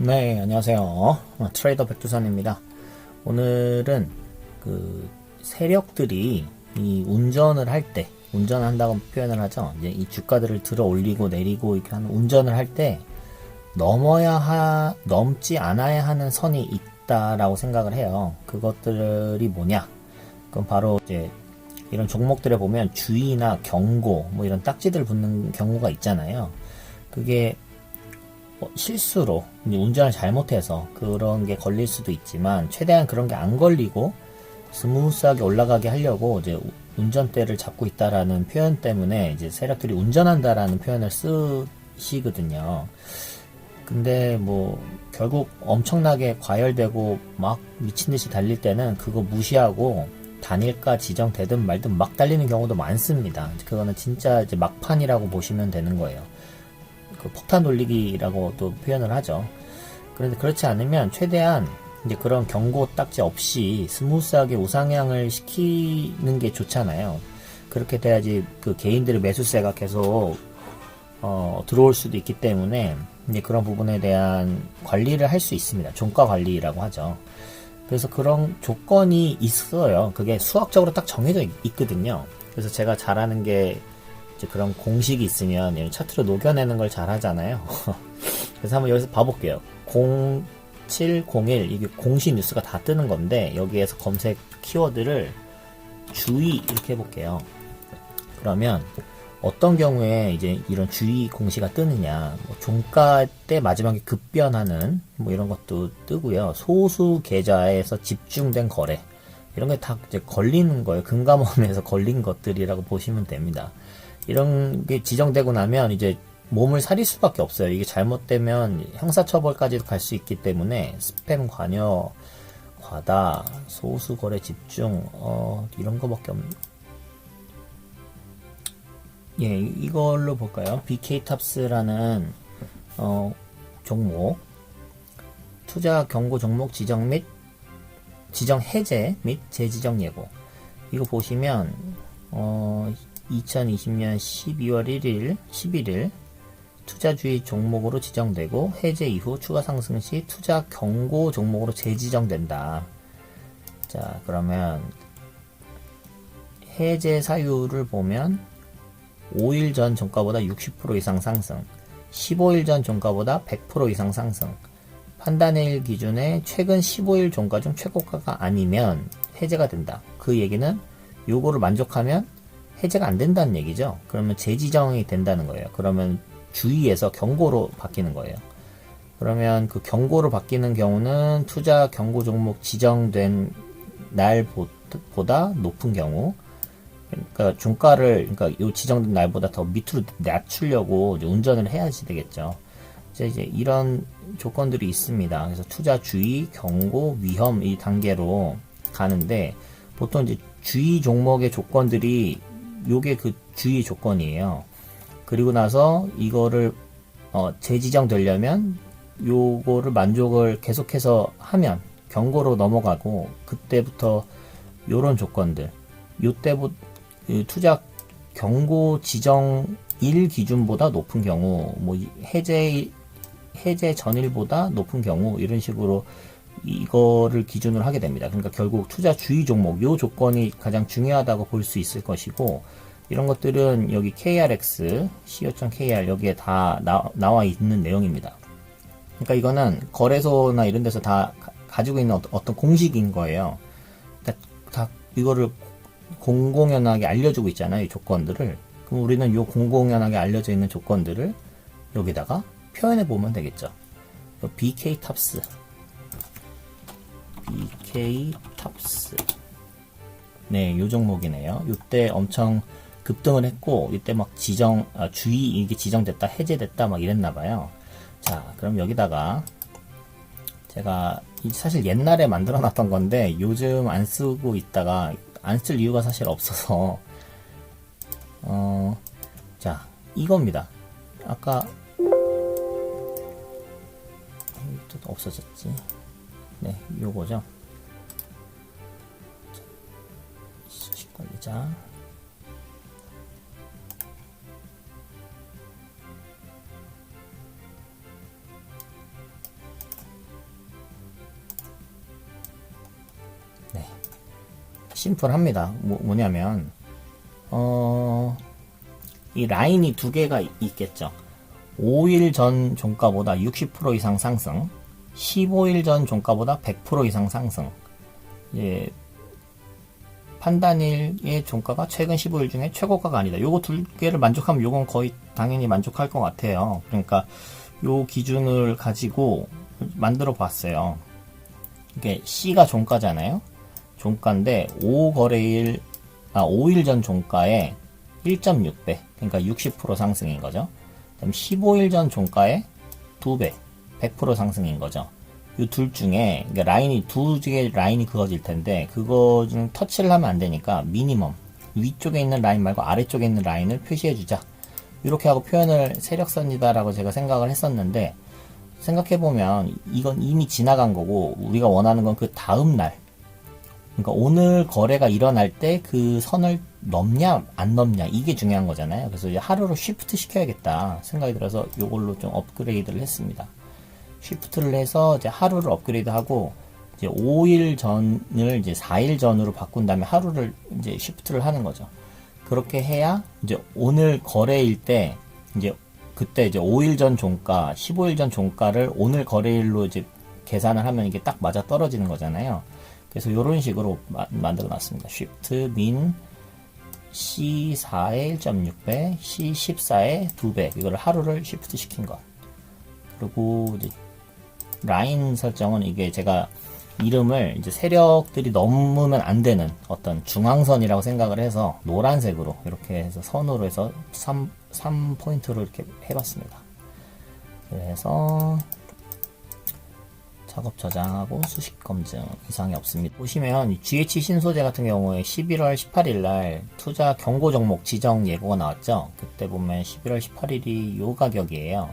네, 안녕하세요. 트레이더 백두산입니다. 오늘은 그 세력들이 이 운전을 할 때, 운전을 한다고 표현을 하죠. 이제 이 주가들을 들어 올리고 내리고 이렇게 하는 운전을 할 때 넘지 않아야 하는 선이 있다라고 생각을 해요. 그것들이 뭐냐? 그럼 바로 이제 이런 종목들에 보면 주의나 경고, 뭐 이런 딱지들 붙는 경우가 있잖아요. 그게 실수로 이제 운전을 잘못해서 그런 게 걸릴 수도 있지만 최대한 그런 게 안 걸리고 스무스하게 올라가게 하려고 이제 운전대를 잡고 있다라는 표현 때문에 이제 세력들이 운전한다라는 표현을 쓰시거든요. 근데 뭐 결국 엄청나게 과열되고 막 미친듯이 달릴 때는 그거 무시하고 단일가 지정되든 말든 막 달리는 경우도 많습니다. 그거는 진짜 이제 막판이라고 보시면 되는 거예요. 그 폭탄 돌리기라고 또 표현을 하죠. 그런데 그렇지 않으면 최대한 이제 그런 경고 딱지 없이 스무스하게 우상향을 시키는 게 좋잖아요. 그렇게 돼야지 그 개인들의 매수세가 계속 들어올 수도 있기 때문에 이제 그런 부분에 대한 관리를 할 수 있습니다. 종가 관리라고 하죠. 그래서 그런 조건이 있어요. 그게 수학적으로 딱 정해져 있거든요. 그래서 제가 잘하는 게 이제 그런 공식이 있으면 이런 차트로 녹여내는 걸 잘 하잖아요. 그래서 한번 여기서 봐볼게요. 0701 이게 공시 뉴스가 다 뜨는 건데 여기에서 검색 키워드를 주의 이렇게 해볼게요. 그러면 어떤 경우에 이제 이런 주의 공시가 뜨느냐, 뭐 종가 때 마지막에 급변하는 뭐 이런 것도 뜨고요. 소수 계좌에서 집중된 거래 이런 게 다 이제 걸리는 거예요. 금감원에서 걸린 것들이라고 보시면 됩니다. 이런 게 지정되고 나면 이제 몸을 사릴 수밖에 없어요. 이게 잘못되면 형사처벌까지도 갈 수 있기 때문에 스팸 관여, 과다, 소수 거래 집중, 이런 거밖에 없네. 예, 이걸로 볼까요? BK탑스라는 종목, 투자 경고 종목 지정 및 지정 해제 및 재지정 예고. 이거 보시면 2020년 12월 1일, 11일 투자주의 종목으로 지정되고 해제 이후 추가 상승 시 투자 경고 종목으로 재지정된다. 자, 그러면 해제 사유를 보면 5일 전 종가보다 60% 이상 상승, 15일 전 종가보다 100% 이상 상승, 판단일 기준에 최근 15일 종가 중 최고가가 아니면 해제가 된다. 그 얘기는 요거를 만족하면 해제가 안 된다는 얘기죠. 그러면 재지정이 된다는 거예요. 그러면 주의에서 경고로 바뀌는 거예요. 그러면 그 경고로 바뀌는 경우는 투자 경고 종목 지정된 날보다 높은 경우, 그러니까 종가를, 그러니까 요 지정된 날보다 더 밑으로 낮추려고 이제 운전을 해야지 되겠죠. 이제 이런 조건들이 있습니다. 그래서 투자 주의, 경고, 위험 이 단계로 가는데 보통 이제 주의 종목의 조건들이 요게 그 주의 조건이에요. 그리고 나서 이거를 재지정되려면 요거를 만족을 계속해서 하면 경고로 넘어가고 그때부터 요런 조건들 요때부터 투자 경고 지정일 기준보다 높은 경우 뭐 해제 전일보다 높은 경우 이런 식으로 이거를 기준으로 하게 됩니다. 그러니까 결국 투자 주의 종목 요 조건이 가장 중요하다고 볼 수 있을 것이고 이런 것들은 여기 KRX, co.kr 여기에 다 나와 있는 내용입니다. 그러니까 이거는 거래소나 이런 데서 다 가지고 있는 어떤 공식인 거예요. 그러니까 다 이거를 공공연하게 알려주고 있잖아요. 이 조건들을. 그럼 우리는 요 공공연하게 알려져 있는 조건들을 여기다가 표현해 보면 되겠죠. BK탑스. 네, 요 종목이네요. 이때 엄청 급등을 했고, 이때 막 주의 이게 지정됐다, 해제됐다, 막 이랬나봐요. 자, 그럼 여기다가 제가 사실 옛날에 만들어 놨던 건데 요즘 안 쓰고 있다가 안 쓸 이유가 사실 없어서 자, 이겁니다. 아까 없어졌지. 네, 요거죠. 수식 관리자. 심플합니다. 뭐냐면 이 라인이 두 개가 있겠죠. 5일 전 종가보다 60% 이상 상승, 15일 전 종가보다 100% 이상 상승. 예, 판단일의 종가가 최근 15일 중에 최고가가 아니다. 요거 두 개를 만족하면 요건 거의 당연히 만족할 것 같아요. 그러니까 요 기준을 가지고 만들어 봤어요. 이게 C가 종가잖아요. 종가인데 5일 전 종가에 1.6배, 그러니까 60% 상승인 거죠. 그럼 15일 전 종가에 2배, 100% 상승인 거죠. 이 둘 중에 그러니까 라인이 두 개의 라인이 그어질 텐데 그거 중 터치를 하면 안 되니까 미니멈 위쪽에 있는 라인 말고 아래쪽에 있는 라인을 표시해 주자. 이렇게 하고 표현을 세력선이다라고 제가 생각을 했었는데 생각해 보면 이건 이미 지나간 거고 우리가 원하는 건 그 다음 날. 그러니까 오늘 거래가 일어날 때 그 선을 넘냐 안 넘냐 이게 중요한 거잖아요. 그래서 이제 하루로 쉬프트 시켜야겠다 생각이 들어서 이걸로 좀 업그레이드를 했습니다. 쉬프트를 해서 이제 하루를 업그레이드하고 이제 5일 전을 이제 4일 전으로 바꾼 다음에 하루를 이제 쉬프트를 하는 거죠. 그렇게 해야 이제 오늘 거래일 때 이제 그때 이제 5일 전 종가, 15일 전 종가를 오늘 거래일로 이제 계산을 하면 이게 딱 맞아 떨어지는 거잖아요. 그래서 이런 식으로 만들어 놨습니다. 쉬프트 min C4의 1.6배, C14의 2배 이거를 하루를 쉬프트 시킨 것. 그리고 이제 라인 설정은 이게 제가 이름을 이제 세력들이 넘으면 안 되는 어떤 중앙선이라고 생각을 해서 노란색으로 이렇게 해서 선으로 해서 3포인트로 이렇게 해봤습니다. 그래서 작업 저장하고 수식 검증 이상이 없습니다. 보시면 GH 신소재 같은 경우에 11월 18일 날 투자 경고 종목 지정 예고가 나왔죠. 그때 보면 11월 18일이 요 가격이에요.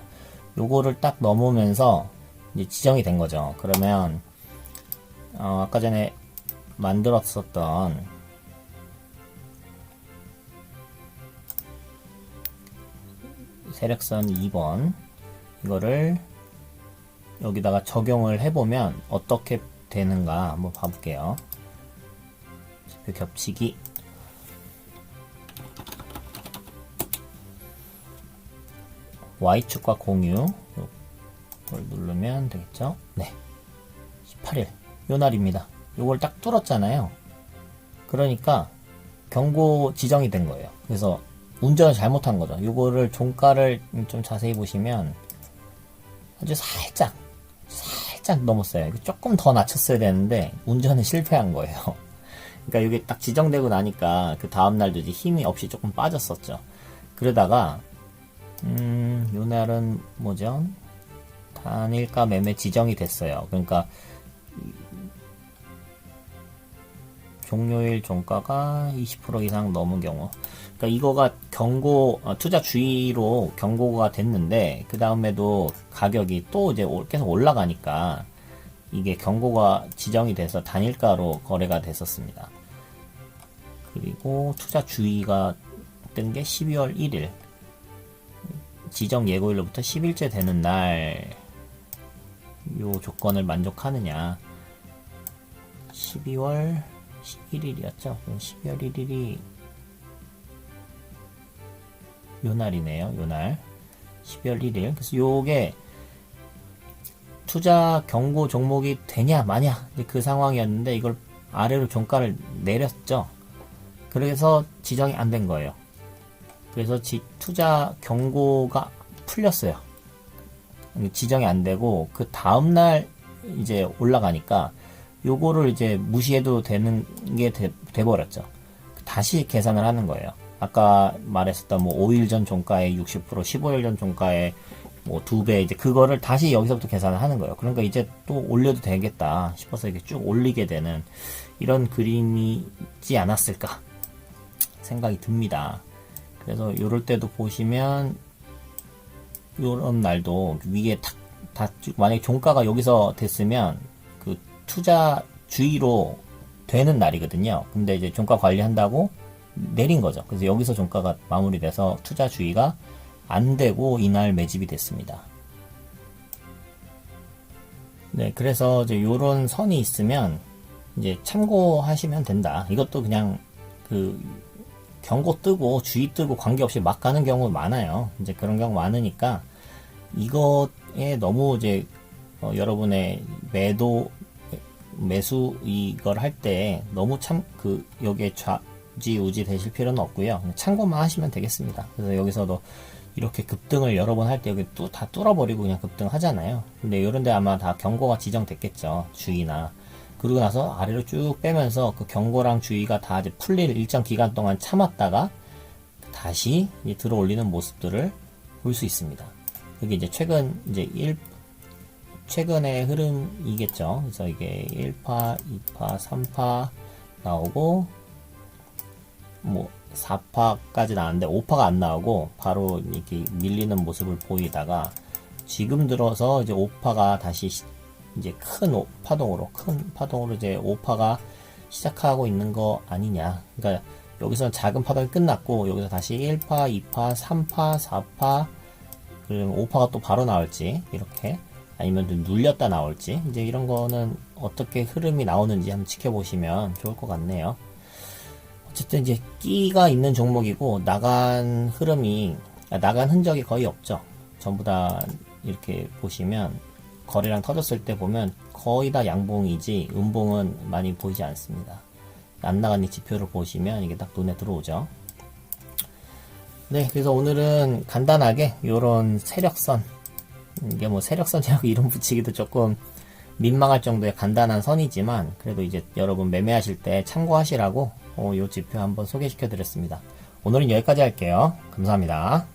요거를 딱 넘으면서 이제 지정이 된 거죠. 그러면 아까 전에 만들었었던 세력선 2번 이거를 여기다가 적용을 해보면 어떻게 되는가 한번 봐볼게요. 지표 겹치기 Y축과 공유 이걸 누르면 되겠죠? 네, 18일 요 날입니다. 요걸 딱 뚫었잖아요. 그러니까 경고 지정이 된 거예요. 그래서 운전을 잘못한 거죠. 요거를 종가를 좀 자세히 보시면 아주 살짝 넘었어요. 조금 더 낮췄어야 되는데 운전에 실패한 거예요. 그러니까 이게 딱 지정되고 나니까 그 다음날도 이제 힘이 없이 조금 빠졌었죠. 그러다가 요 날은 뭐죠? 단일가 매매 지정이 됐어요. 그러니까 종료일 종가가 20% 이상 넘은 경우, 그러니까 이거가 경고 투자 주의로 경고가 됐는데 그 다음에도 가격이 또 이제 계속 올라가니까 이게 경고가 지정이 돼서 단일가로 거래가 됐었습니다. 그리고 투자 주의가 뜬 게 12월 1일 지정 예고일로부터 10일째 되는 날 요 조건을 만족하느냐. 12월 1일이었죠. 12월 1일이 요 날이네요. 요 날 12월 1일. 그래서 요게 투자 경고 종목이 되냐 마냐 그 상황이었는데 이걸 아래로 종가를 내렸죠. 그래서 지정이 안 된 거예요. 그래서 투자 경고가 풀렸어요. 지정이 안 되고 그 다음날 이제 올라가니까 요거를 이제 무시해도 되는 게 돼버렸죠. 다시 계산을 하는 거예요. 아까 말했었던 뭐 5일 전 종가의 60%, 15일 전 종가의 뭐 2배, 이제 그거를 다시 여기서부터 계산을 하는 거예요. 그러니까 이제 또 올려도 되겠다 싶어서 이렇게 쭉 올리게 되는 이런 그림이지 않았을까 생각이 듭니다. 그래서 요럴 때도 보시면 요런 날도 위에 만약에 종가가 여기서 됐으면 그 투자 주의로 되는 날이거든요. 근데 이제 종가 관리한다고 내린 거죠. 그래서 여기서 종가가 마무리돼서 투자 주의가 안 되고 이날 매집이 됐습니다. 네, 그래서 이제 요런 선이 있으면 이제 참고하시면 된다. 이것도 그냥 그 경고 뜨고 주의 뜨고 관계없이 막 가는 경우 많아요. 이제 그런 경우 많으니까 이거에 너무 이제 여러분의 매수 이걸 할 때 너무 여기에 좌지우지 되실 필요는 없고요. 그냥 참고만 하시면 되겠습니다. 그래서 여기서도 이렇게 급등을 여러 번 할 때 여기 다 뚫어버리고 그냥 급등하잖아요. 근데 이런데 아마 다 경고가 지정됐겠죠. 주의나. 그러고 나서 아래로 쭉 빼면서 그 경고랑 주의가 다 이제 풀릴 일정 기간 동안 참았다가 다시 이제 들어 올리는 모습들을 볼 수 있습니다. 여기 이제 최근의 흐름이겠죠. 그래서 이게 1파, 2파, 3파 나오고, 뭐, 4파까지 나왔는데 5파가 안 나오고, 바로 이렇게 밀리는 모습을 보이다가, 지금 들어서 이제 5파가 다시 이제 큰 파동으로 이제 5파가 시작하고 있는 거 아니냐. 그러니까 여기서 작은 파동이 끝났고, 여기서 다시 1파, 2파, 3파, 4파, 그리고 5파가 또 바로 나올지, 이렇게. 아니면 좀 눌렸다 나올지, 이제 이런 거는 어떻게 흐름이 나오는지 한번 지켜보시면 좋을 것 같네요. 어쨌든 이제 끼가 있는 종목이고, 나간 흔적이 거의 없죠. 전부 다 이렇게 보시면, 거래량 터졌을 때 보면 거의 다 양봉이지, 음봉은 많이 보이지 않습니다. 안 나간 이 지표를 보시면 이게 딱 눈에 들어오죠. 네, 그래서 오늘은 간단하게 요런 세력선, 이게 뭐 세력선이라고 이름 붙이기도 조금 민망할 정도의 간단한 선이지만 그래도 이제 여러분 매매하실 때 참고하시라고 요 지표 한번 소개시켜 드렸습니다. 오늘은 여기까지 할게요. 감사합니다.